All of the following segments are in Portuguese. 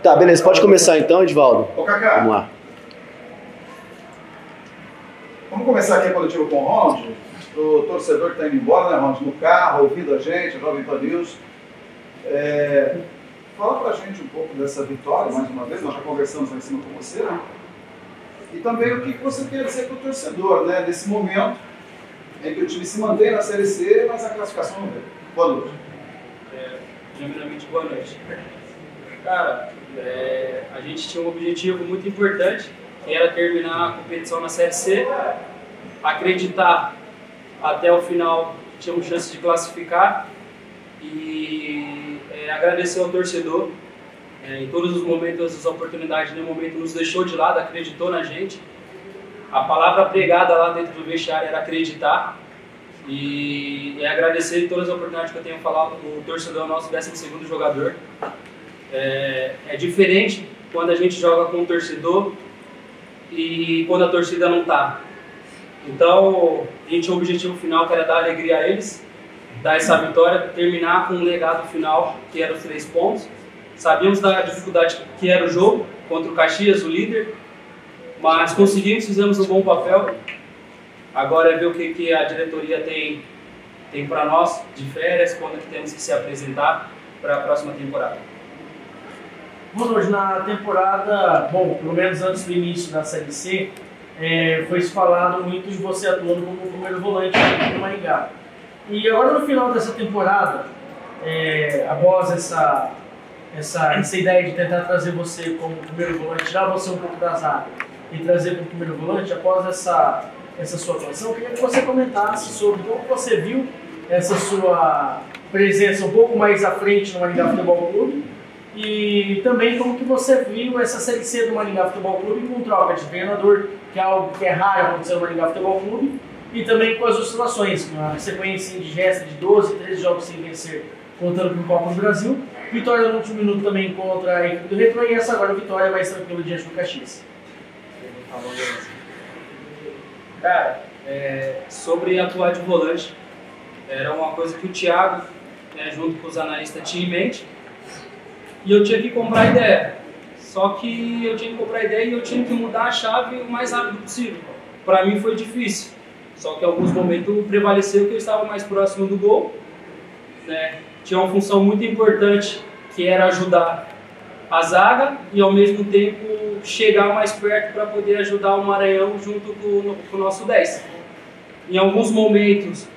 Tá, beleza. Pode começar então, Edvaldo. Ô, Cacá. Vamos lá. Vamos começar aqui a coletiva com o Ronald, o torcedor que está indo embora, né, Ronald? No carro, ouvindo a gente, a Jovem Pan News. Fala pra gente um pouco dessa vitória, mais uma vez, nós já conversamos lá em cima com você, né? E também o que você quer dizer para o torcedor, né? Nesse momento em que o time se mantém na Série C, mas a classificação não veio. Boa noite. Primeiramente, boa noite. Cara, a gente tinha um objetivo muito importante, que era terminar a competição na Série C, acreditar até o final que tínhamos chance de classificar e agradecer ao torcedor. Em todos os momentos, as oportunidades, nenhum momento nos deixou de lado, acreditou na gente. A palavra pregada lá dentro do vestiário era acreditar. E agradecer todas as oportunidades que eu tenho falado. O torcedor é o nosso 12º jogador. É diferente quando a gente joga com o torcedor e quando a torcida não está. Então, a gente tinha um objetivo final que era dar alegria a eles, dar essa vitória, terminar com um legado final que era os 3 pontos. Sabíamos da dificuldade que era o jogo contra o Caxias, o líder, mas conseguimos, fizemos um bom papel. Agora é ver o que a diretoria tem para nós de férias, quando que temos que se apresentar para a próxima temporada. Hoje na temporada, bom, pelo menos antes do início da Série C, foi se falado muito de você atuando como primeiro volante aqui no Maringá. E agora no final dessa temporada, após essa ideia de tentar trazer você como primeiro volante, tirar você um pouco da zaga e trazer como primeiro volante, após essa sua atuação, eu queria que você comentasse sobre como você viu essa sua presença um pouco mais à frente no Maringá Futebol Clube e também como que você viu essa Série C do Maringá Futebol Clube com troca de treinador, que é algo que é raro acontecer no Maringá Futebol Clube, e também com as oscilações, uma sequência de gesta de 12, 13 jogos sem vencer, contando com o Copa do Brasil. Vitória no último minuto também contra a equipe do Retrô e essa agora vitória mais tranquila diante do Caxias. Cara, sobre atuar de volante, era uma coisa que o Thiago, junto com os analistas, tinha em mente. E eu tinha que comprar ideia. Só que eu tinha que comprar ideia e eu tinha que mudar a chave o mais rápido possível. Para mim foi difícil. Só que em alguns momentos prevaleceu que eu estava mais próximo do gol, né? Tinha uma função muito importante, que era ajudar a zaga e ao mesmo tempo chegar mais perto para poder ajudar o Maranhão junto com o nosso 10. Em alguns momentos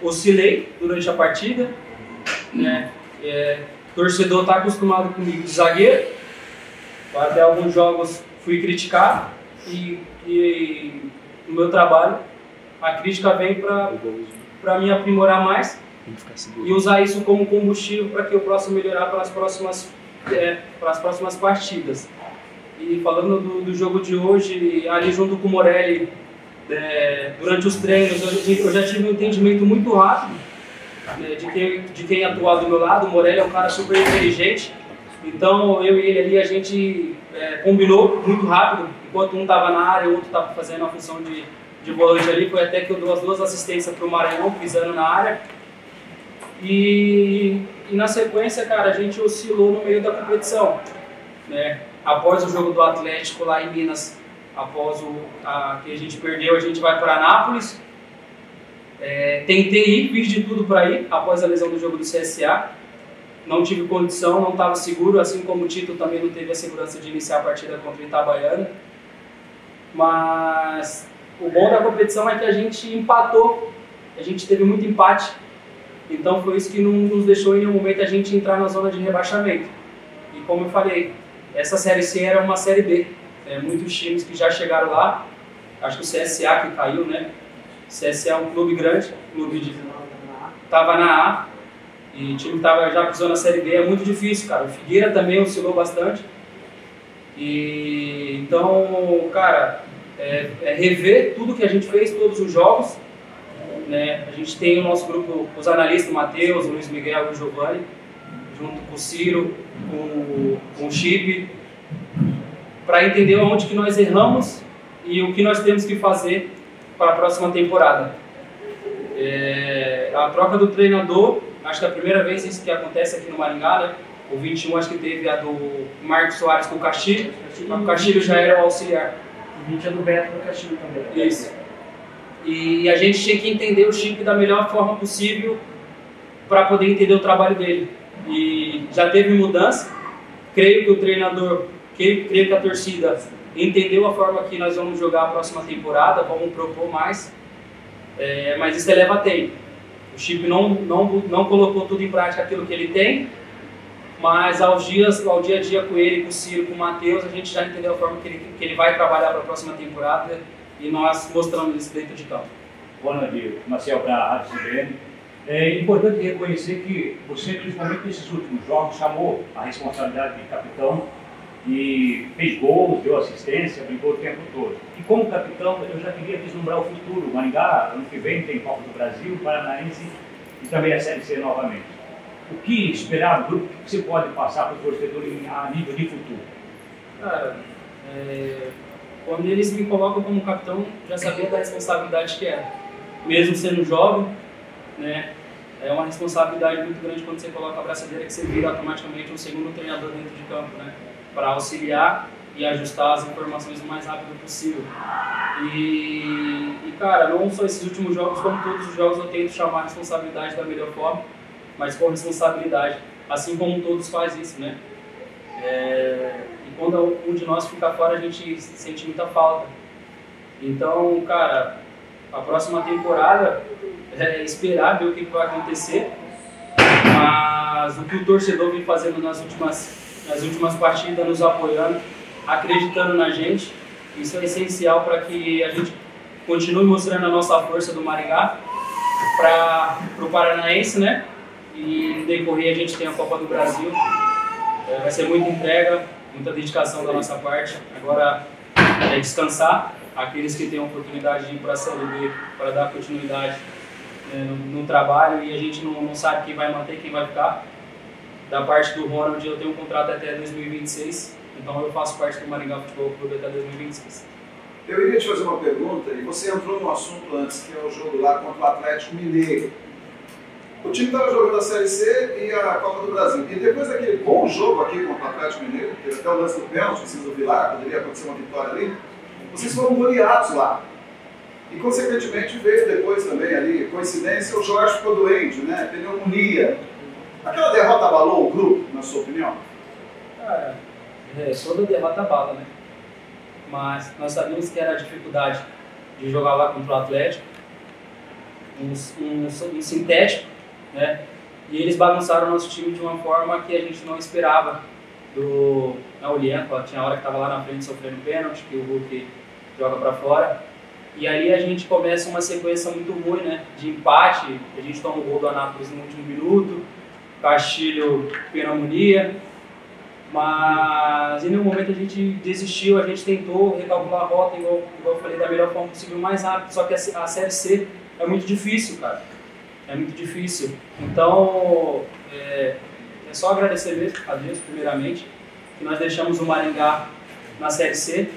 oscilei durante a partida, né? O torcedor está acostumado comigo de zagueiro, até alguns jogos fui criticado e no meu trabalho a crítica vem para me aprimorar mais e usar isso como combustível para que eu possa melhorar para as próximas partidas. E falando do jogo de hoje, ali junto com o Morelli, durante os treinos, eu já tive um entendimento muito rápido de quem atua do meu lado. O Morelli é um cara super inteligente, então eu e ele ali a gente combinou muito rápido, enquanto um estava na área, o outro estava fazendo a função de volante ali. Foi até que eu dou as 2 assistências para o Maranhão, pisando na área. E na sequência, cara, a gente oscilou no meio da competição, né? Após o jogo do Atlético lá em Minas, após que a gente perdeu, a gente vai para Anápolis. Tentei ir, fiz de tudo para ir, após a lesão do jogo do CSA. Não tive condição, não estava seguro, assim como o Tito também não teve a segurança de iniciar a partida contra o Itabaiana. Mas o bom da competição é que a gente empatou, a gente teve muito empate. Então foi isso que não nos deixou em nenhum momento a gente entrar na zona de rebaixamento. E como eu falei, essa Série C era uma Série B. Muitos times que já chegaram lá, acho que o CSA que caiu, né? O CSA é um clube grande, estava na A, e o time estava já pisou na Série B, é muito difícil, cara. O Figueira também oscilou bastante. E então, cara, rever tudo que a gente fez, todos os jogos. Né? A gente tem o nosso grupo, os analistas, o Matheus, o Luiz Miguel e o Giovanni, junto com o Ciro, com o Chip, para entender onde que nós erramos e o que nós temos que fazer para a próxima temporada. A troca do treinador, acho que é a primeira vez isso que acontece aqui no Maringá, né? O 21 acho que teve a do Marcos Soares com o Castilho. O Castilho já era o auxiliar. O 20 é do Beto no Castilho também. Isso. E a gente tinha que entender o chip da melhor forma possível para poder entender o trabalho dele. E já teve mudança. Creio que o treinador, creio que a torcida entendeu a forma que nós vamos jogar a próxima temporada, vamos propor mais. Mas isso leva tempo. O Chip não colocou tudo em prática aquilo que ele tem, mas ao dia a dia com ele, com o Ciro, com o Matheus, a gente já entendeu a forma que ele vai trabalhar para a próxima temporada e nós mostramos isso dentro de campo. Boa noite, Marcel, para a Rádio CBN. É importante reconhecer que você, principalmente nesses últimos jogos, chamou a responsabilidade de capitão e fez gols, deu assistência, brincou o tempo todo. E como capitão, eu já queria vislumbrar o futuro. O Maringá, ano que vem, tem Copa do Brasil, Paranaense e também a Série C novamente. O que esperar do grupo? O que você pode passar para o torcedor a nível de futuro? Cara, quando eles me colocam como capitão, já sabia da responsabilidade que é. Mesmo sendo jovem, né? É uma responsabilidade muito grande quando você coloca a braçadeira, que você vira automaticamente um segundo treinador dentro de campo, né? Para auxiliar e ajustar as informações o mais rápido possível. E cara, não só esses últimos jogos, como todos os jogos eu tento chamar a responsabilidade da melhor forma, mas com responsabilidade, assim como todos fazem isso, né? E quando um de nós fica fora, a gente sente muita falta. Então, cara, a próxima temporada é esperar ver o que vai acontecer, mas o que o torcedor vem fazendo nas últimas partidas, nos apoiando, acreditando na gente, isso é essencial para que a gente continue mostrando a nossa força do Maringá para o Paranaense, né? E no decorrer a gente tem a Copa do Brasil. Vai ser muita entrega, muita dedicação da nossa parte. Agora é descansar. Aqueles que têm a oportunidade de ir para a Série B para dar continuidade no trabalho, e a gente não sabe quem vai manter, quem vai ficar. Da parte do Ronald, eu tenho um contrato até 2026, então eu faço parte do Maringá Futebol Clube até 2026. Eu iria te fazer uma pergunta, e você entrou no assunto antes, que é o jogo lá contra o Atlético Mineiro. O time estava jogando a Série C e a Copa do Brasil. E depois daquele bom jogo aqui contra o Atlético Mineiro, teve até o lance do pênalti, vocês ouviram lá, poderia acontecer uma vitória ali, vocês foram goleados lá. E, consequentemente, veio depois também ali, coincidência, o Jorge ficou doente, né? Pneumonia. Aquela derrota abalou o grupo, na sua opinião? Cara, toda derrota abala, né? Mas nós sabíamos que era a dificuldade de jogar lá contra o Atlético, um sintético, né? E eles bagunçaram o nosso time de uma forma que a gente não esperava. O Lienco, tinha hora que estava lá na frente sofrendo pênalti, que o Hulk joga para fora. E aí a gente começa uma sequência muito ruim, né? De empate, a gente toma um gol do Anápolis no último minuto, Castilho, pneumonia. Mas em nenhum momento a gente desistiu, a gente tentou recalcular a rota, igual eu falei, da melhor forma possível, mais rápido. Só que a Série C é muito difícil, cara. É muito difícil. Então, é só agradecer mesmo a Deus, primeiramente, que nós deixamos o Maringá na Série C.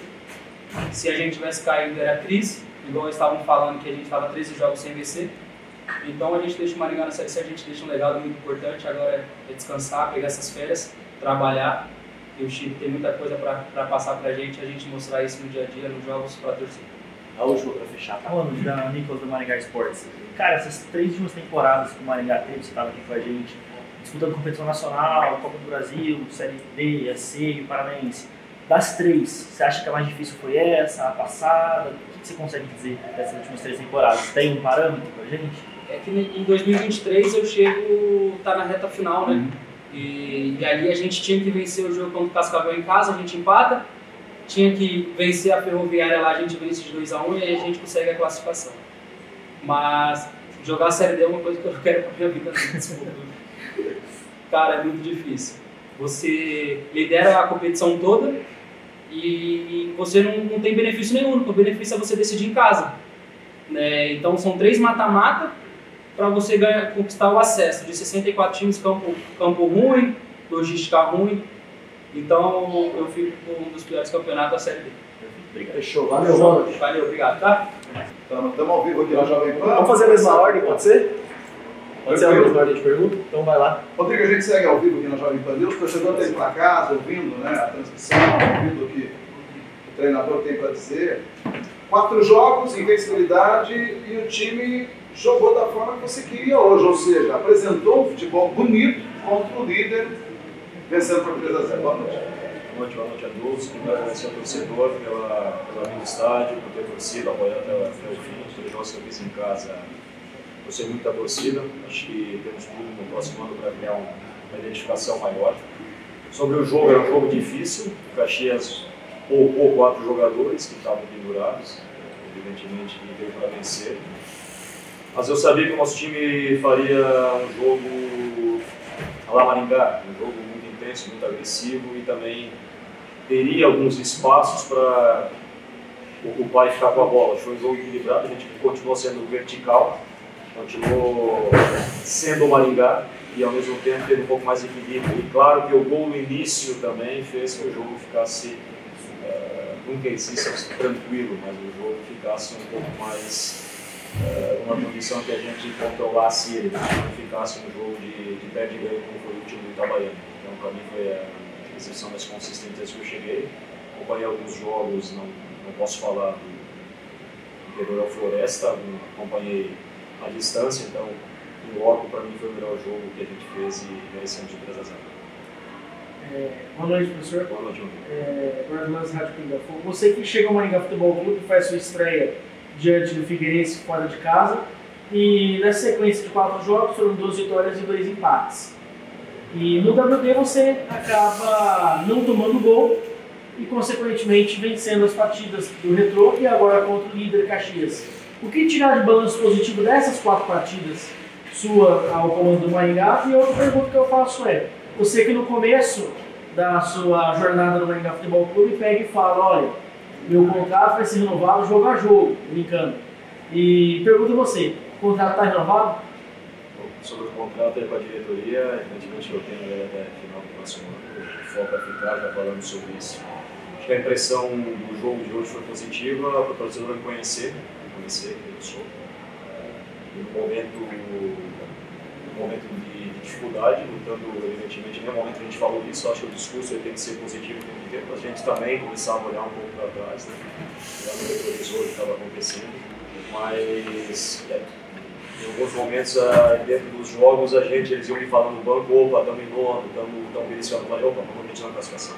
Se a gente tivesse caído, era crise, igual eles estavam falando que a gente estava 13 jogos sem vencer. Então a gente deixa o Maringá na Série C, a gente deixa um legado muito importante. Agora é descansar, pegar essas férias, trabalhar. E o Chile tem muita coisa para passar para a gente mostrar isso no dia a dia, nos jogos, para a torcida. A última para fechar, tá? Falando da Nicolas do Maringá Esportes. Cara, essas 3 últimas temporadas que o Maringá teve, você estava aqui com a gente, disputando competição nacional, Copa do Brasil, Série D, a C e o Paranaense. Das 3, você acha que a mais difícil foi essa, a passada? O que você consegue dizer dessas últimas 3 temporadas? Tem um parâmetro pra gente? É que em 2023 eu chego, tá na reta final, né? E ali a gente tinha que vencer o jogo contra o Cascavel em casa, a gente empata. Tinha que vencer a Ferroviária lá, a gente vence de 2-1 e aí a gente consegue a classificação. Mas jogar a Série D é uma coisa que eu não quero pra minha vida. Cara, é muito difícil. Você lidera a competição toda e você não tem benefício nenhum. O benefício é você decidir em casa, né? Então são 3 mata-mata para você conquistar o acesso. De 64 times, campo ruim, logística ruim. Então eu fico com um dos piores campeonatos da Série D. Obrigado. Fechou, valeu, Ronald. Valeu, obrigado, tá? Então, estamos ao vivo aqui na Jovem Pan. Vamos fazer a mesma ordem, pode ser? Pode ser a mesma ordem de pergunta? Então vai lá. Rodrigo, a gente segue ao vivo aqui na Jovem Pan News, o torcedor tem para casa, ouvindo, né, a transmissão, ouvindo o que o treinador tem para dizer. 4 jogos, invencibilidade, e o time jogou da forma que você queria hoje, ou seja, apresentou um futebol bonito contra o líder, vencendo por 3-0. Boa noite. Boa noite a todos. Primeiro agradecer ao torcedor pelo amigo do estádio, por ter torcido, apoiando até o fim. Os 3 jogos que eu fiz em casa, gostei muito da torcida. Acho que temos tudo no próximo ano para criar uma identificação maior. Sobre o jogo, era um jogo difícil. O Caxias poupou 4 jogadores que estavam pendurados, evidentemente que veio para vencer. Mas eu sabia que o nosso time faria um jogo a la Maringá, um jogo muito intenso, muito agressivo, e também teria alguns espaços para ocupar e ficar com a bola. Foi um jogo equilibrado, a gente continuou sendo vertical, continuou sendo o Maringá e ao mesmo tempo teve um pouco mais de equilíbrio. E claro que o gol no início também fez que o jogo ficasse, nunca existe tranquilo, mas o jogo ficasse um pouco mais uma condição que a gente controlasse ele, não ficasse um jogo de perde e ganho como foi o último do Itabaiana. Então, para mim, foi a exibição mais consistente desde que eu cheguei. Acompanhei alguns jogos, não posso falar do interior da Floresta, acompanhei à distância, então, em loco, para mim, foi o melhor jogo que a gente fez e merecemos de 3-0. Boa noite, professor. Boa noite, Eduardo Lanz, Rádio Pinga Fogo. Você que chega ao Maringá Futebol Clube e faz sua estreia diante do Figueirense fora de casa, e nessa sequência de 4 jogos foram 2 vitórias e 2 empates. E no WD você acaba não tomando gol e consequentemente vencendo as partidas do Retrô e agora contra o líder Caxias. O que tirar de balanço positivo dessas 4 partidas sua ao comando do Maringá? E outra pergunta que eu faço é, você que no começo da sua jornada no Maringá Futebol Clube pega e fala, olha, meu contrato vai ser renovado jogo a jogo, brincando. E pergunto a você, o contrato está renovado? Sobre o contrato com a diretoria, evidentemente eu tenho ele até o final do próximo ano. O foco é ficar já falando sobre isso. Acho que a impressão do jogo de hoje foi positiva para o torcedor me conhecer quem eu sou. E no momento de dificuldade, lutando, evidentemente, em nenhum momento a gente falou disso, acho que o discurso tem que ser positivo o tempo inteiro, para a gente também começar a olhar um pouco para trás, né? Olhar no retrovisor o que estava acontecendo, mas em alguns momentos, dentro dos jogos, eles iam me falando no banco, opa, estamos em nono, estamos beneficiando, eu falei, opa, vamos continuar a classificação.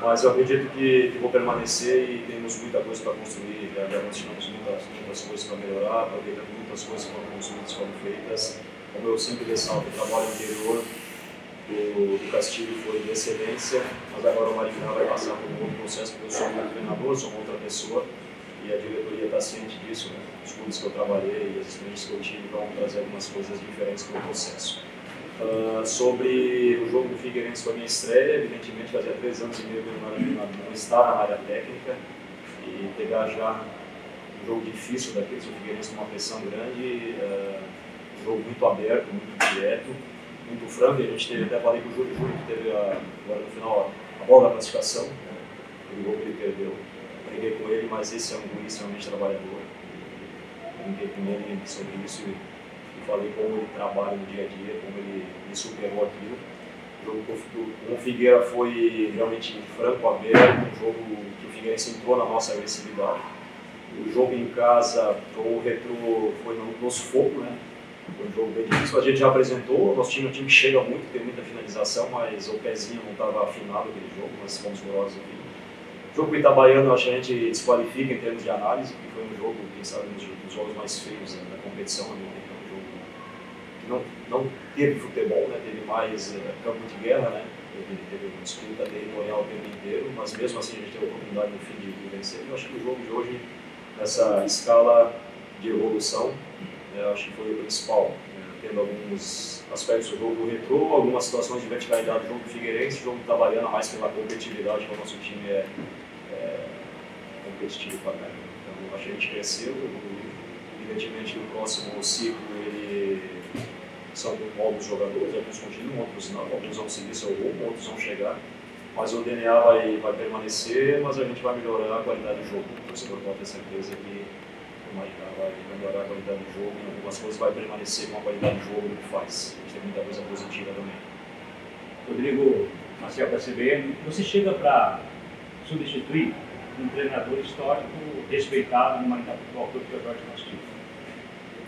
Mas eu acredito que vou permanecer e temos muita coisa para construir, já nós tivemos muitas coisas para melhorar, porque temos muitas coisas para construir que foram feitas. Como eu sempre ressalto, o trabalho anterior do Castilho foi de excelência, mas agora o Maringá vai passar por um outro processo, porque eu sou um treinador, sou uma outra pessoa, e a diretoria está ciente disso, né? Os clubes que eu trabalhei e as experiências que eu tive vão trazer algumas coisas diferentes para o processo. Sobre o jogo do Figueirense, foi a minha estreia, evidentemente fazia 3 anos e meio que eu não estava na área técnica, e pegar já um jogo difícil daqueles, o Figueirense com uma pressão grande, um jogo muito aberto, muito direto, muito franco, e a gente teve, até falei com o Júlio que teve agora no final a bola da classificação, o gol que ele perdeu. Briguei com ele, mas esse é um guri extremamente trabalhador. Brinquei com ele sobre isso e falei como ele trabalha no dia a dia, como ele superou aquilo. O jogo com o Figueira foi realmente franco, aberto, um jogo que o Figueirense entrou na nossa agressividade. O jogo em casa, o Retrô foi no sufoco, né? Foi um jogo bem difícil, a gente já apresentou, nosso time é um time que chega muito, tem muita finalização, mas o pezinho não estava afinado aquele jogo, mas fomos morosos aqui. O jogo com o Itabaiana, acho que a gente desqualifica em termos de análise, porque foi um jogo, quem sabe, um dos jogos mais feios da competição, um jogo que não teve futebol, né? Teve mais campo de guerra, né? Teve uma disputa territorial o tempo inteiro, mas mesmo assim a gente teve a oportunidade no fim de vencer. Eu acho que o jogo de hoje, nessa escala de evolução, acho que foi o principal, tendo alguns aspectos do jogo do Retrô, algumas situações de verticalidade do jogo do Figueirense, o jogo do Itabaiana mais pela competitividade, que o nosso time é competitivo para caramba. Então acho que a gente cresceu, evoluiu. Evidentemente que o próximo ciclo são novos jogadores, alguns continuam, outros não, alguns vão seguir seu rumo, outros vão chegar, mas o DNA vai permanecer, mas a gente vai melhorar a qualidade do jogo. O torcedor pode ter certeza que o Maringá vai melhorar a qualidade do jogo, e algumas coisas vai permanecer com a qualidade do jogo do que faz. A gente tem muita coisa positiva também. Rodrigo Maciel, da CBN, você chega para substituir um treinador histórico respeitado no Maringá Futebol Clube, que é o Jorge Castilho.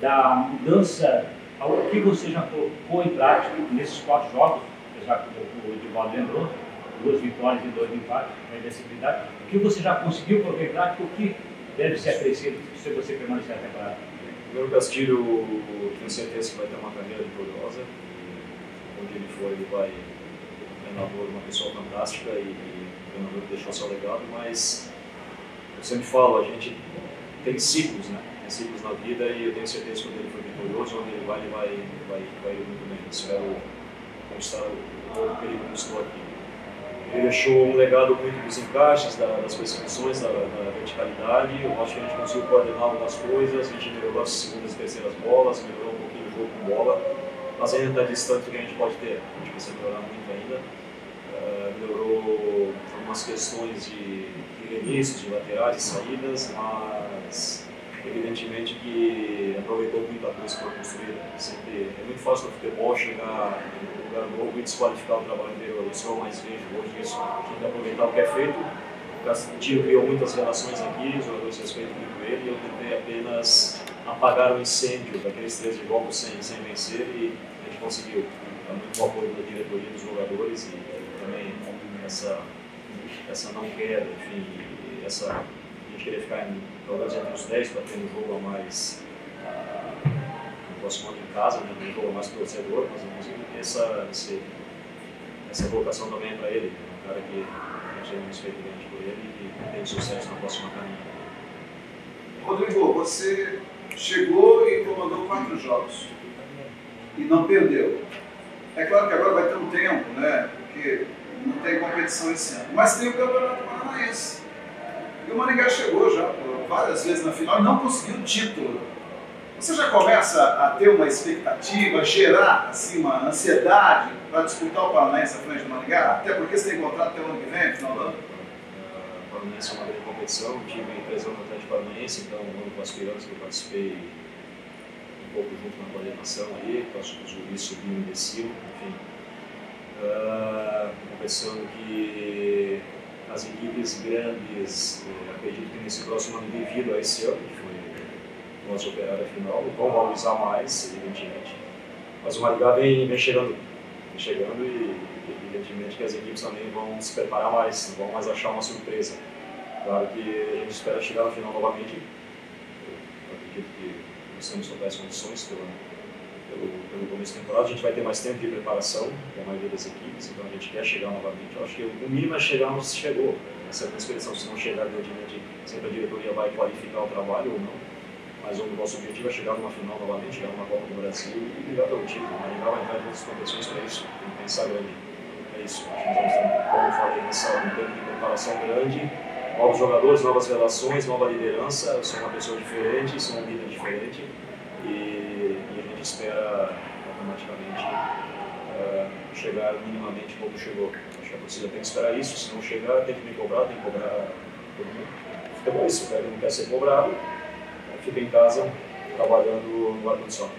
Da mudança, ao que você já colocou em prática nesses 4 jogos, apesar que o Edivaldo lembrou, 2 vitórias e 2 empates, com invencibilidade, o que você já conseguiu colocar em prática, o que deve ser acrescido se você permanecer na temporada? Primeiro, o Castilho, tenho certeza que vai ter uma carreira vitoriosa. Onde ele for, ele vai treinador, uma pessoa fantástica e treinador que deixou seu legado, mas eu sempre falo, a gente tem ciclos, né? Tem ciclos na vida e eu tenho certeza que quando ele for vitorioso, onde ele vai ir muito bem. Espero conquistar o que ele conquistou aqui. Ele deixou um legado muito dos encaixes, das perseguições, da verticalidade. Eu acho que a gente conseguiu coordenar algumas coisas, a gente melhorou as segundas e terceiras bolas, melhorou um pouquinho o jogo com bola, mas ainda está distante do que a gente pode ter. A gente precisa melhorar muito ainda. Melhorou algumas questões de reinícios, de laterais e saídas, mas evidentemente que aproveitou muita coisa que foi construída. Sempre é muito fácil no futebol chegar em um lugar novo e desqualificar o trabalho anterior. Isso eu mais vejo hoje isso. A gente tem que aproveitar o que é feito. O Castilho criou muitas relações aqui, os jogadores respeitam muito ele, e eu tentei apenas apagar o incêndio daqueles 13 jogos sem vencer e a gente conseguiu. Então, muito apoio da diretoria dos jogadores e também essa não queda, enfim, a gente queria ficar pelo menos entre os 10 para ter um jogo a mais no próximo ano em casa, né, um jogo a mais torcedor, mas não consegui ter essa colocação também para ele, um cara que a gente tem um respeito grande por ele e que tem sucesso na próxima caminhada. Rodrigo, você chegou e comandou 4 jogos e não perdeu. É claro que agora vai ter um tempo, né? Porque não tem competição esse ano. Mas tem o Campeonato Paranaense. E o Maringá chegou já várias vezes na final e não conseguiu o título. Você já começa a ter uma expectativa, gerar assim, uma ansiedade para disputar o Paranaense à frente do Maringá? Até porque você tem contrato até o ano que vem, final do ano. O Paranaense é uma grande competição. Eu tive 3 anos no Atlético Paranaense, então um ano com aspirantes que eu participei um pouco junto na coordenação ali, com os juízes subiam e desciam, enfim. Uma competição que as equipes grandes, acredito que nesse próximo ano, devido a esse ano, que foi nossa operária final, vão valorizar mais, evidentemente. Mas o Maringá vem chegando e, evidentemente, que as equipes também vão se preparar mais, não vão mais achar uma surpresa. Claro que a gente espera chegar na final novamente. Eu acredito que nós temos totais condições pelo começo da temporada. A gente vai ter mais tempo de preparação com a maioria das equipes, então a gente quer chegar novamente. Eu acho que o mínimo é chegarmos se chegou. Essa é a minha expressão. Se não chegar, evidentemente, sempre a diretoria vai qualificar o trabalho ou não. Mas o nosso objetivo é chegar numa final novamente, chegar numa Copa do Brasil e brigar pelo título. O Maringá vai entrar em outras competições para isso, tem que pensar grande. É isso. Acho que nós estamos, como eu falei, um tempo de preparação grande, novos jogadores, novas relações, nova liderança. Eu sou uma pessoa diferente, sou um líder diferente e a gente espera automaticamente chegar minimamente como chegou. Acho que a torcida tem que esperar isso. Se não chegar, tem que me cobrar, tem que cobrar todo mundo. Futebol é isso, o cara não quer ser cobrado. Fica em casa, trabalhando no ar-condicionado.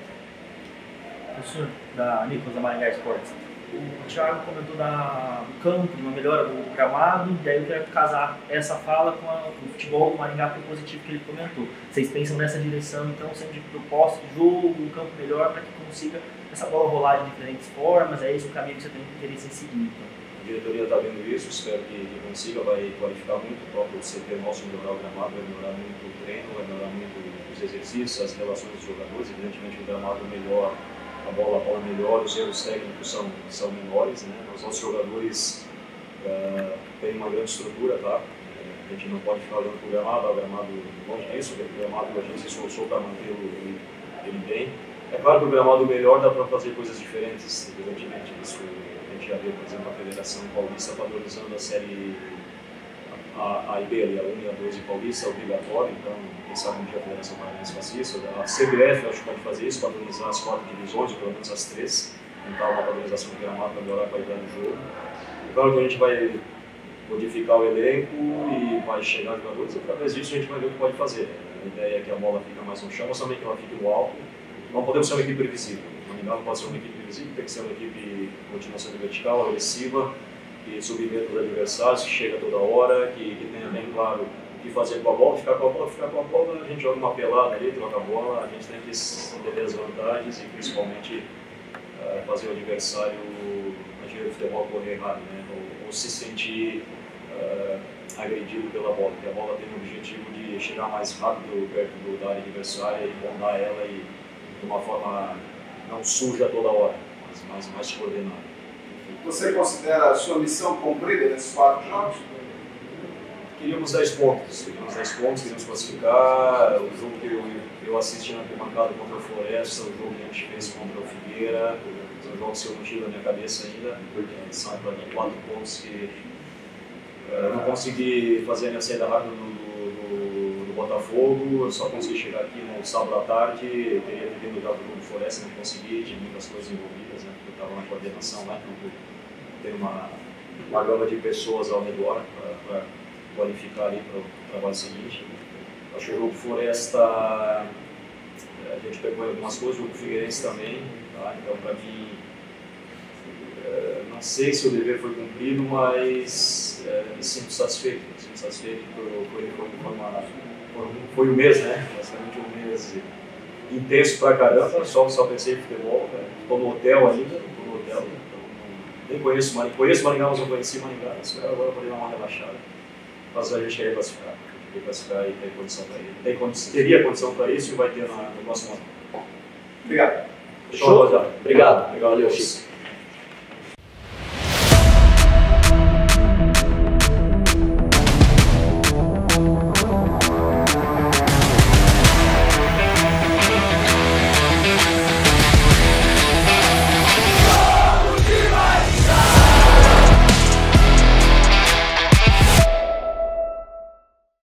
Professor, da Nicolas da Maringá Esportes, o Thiago comentou do campo, de uma melhora do gramado, e aí eu quero casar essa fala com o futebol do Maringá positivo que ele comentou. Vocês pensam nessa direção, então, sempre de proposta de jogo, um campo melhor para que consiga essa bola rolar de diferentes formas, é esse o caminho que você tem interesse em seguir. Então. A diretoria está vendo isso, espero que consiga, vai qualificar muito o próprio CT nosso, melhorar o gramado, vai melhorar muito o treino, vai melhorar muito os exercícios, as relações dos jogadores. Evidentemente o gramado melhor, a bola melhor, os erros técnicos são menores, né? Os nossos jogadores têm uma grande estrutura, tá? A gente não pode ficar olhando para o gramado longe disso, o gramado a gente se esforçou para mantê-lo ele bem. É claro que o gramado melhor dá para fazer coisas diferentes, evidentemente. Isso a gente já viu, por exemplo, a Federação Paulista valorizando a série A e B, ali, a 1 e a 2 de Paulista, obrigatório, então quem sabe um dia a Federação Paranaense faz isso. A CBF acho que pode fazer isso, padronizar as 4 divisões, ou pelo menos as 3, tentar uma padronização do gramado para melhorar a qualidade do jogo. Claro que a gente vai modificar o elenco e vai chegar jogadores, e através disso a gente vai ver o que pode fazer. A ideia é que a bola fique mais no chão, mas também que ela fique no alto. Não podemos ser uma equipe previsível. O Maringá não pode ser uma equipe previsível, tem que ser uma equipe que continua sendo vertical, agressiva, que submeta os adversários, que chega toda hora, que tenha bem claro o que fazer com a bola, ficar com a bola, a gente joga uma pelada ali, troca a bola, a gente tem que entender as vantagens e principalmente fazer o adversário, na gíria do futebol, correr rápido, né? ou se sentir agredido pela bola, porque a bola tem o objetivo de chegar mais rápido perto da área adversária e rondar ela e de uma forma não suja toda hora, mas mais coordenada. Você considera a sua missão cumprida nesses 4 jogos? Queríamos 10 pontos, queríamos classificar. O jogo que eu assisti na arquibancada contra o Floresta, o jogo que a gente fez contra o Figueira, são jogos que eu não tiro da minha cabeça ainda, são para mim 4 pontos que eu não consegui fazer a minha saída rápida do Botafogo, eu só consegui chegar aqui no sábado à tarde, eu teria vivido já o jogo do Floresta, não consegui, tinha muitas coisas envolvidas, né, porque eu estava na coordenação lá, então tem uma gama de pessoas ao redor para qualificar ali para o trabalho seguinte. Acho que o jogo Floresta, a gente pegou algumas coisas, o jogo Figueirense também, tá? Então para mim, não sei se o dever foi cumprido, mas me sinto satisfeito, foi um mês, né? Basicamente um mês intenso pra caramba, só pensei em futebol, estou no hotel ainda, nem conheço Maringá, mas eu conheci Maringá, espero agora poder dar uma relaxada. Mas a gente queria classificar e ter condição para isso. Teria condição para isso e vai ter no próximo ano. Obrigado. Show, rapaziada. Obrigado. Valeu, Chico.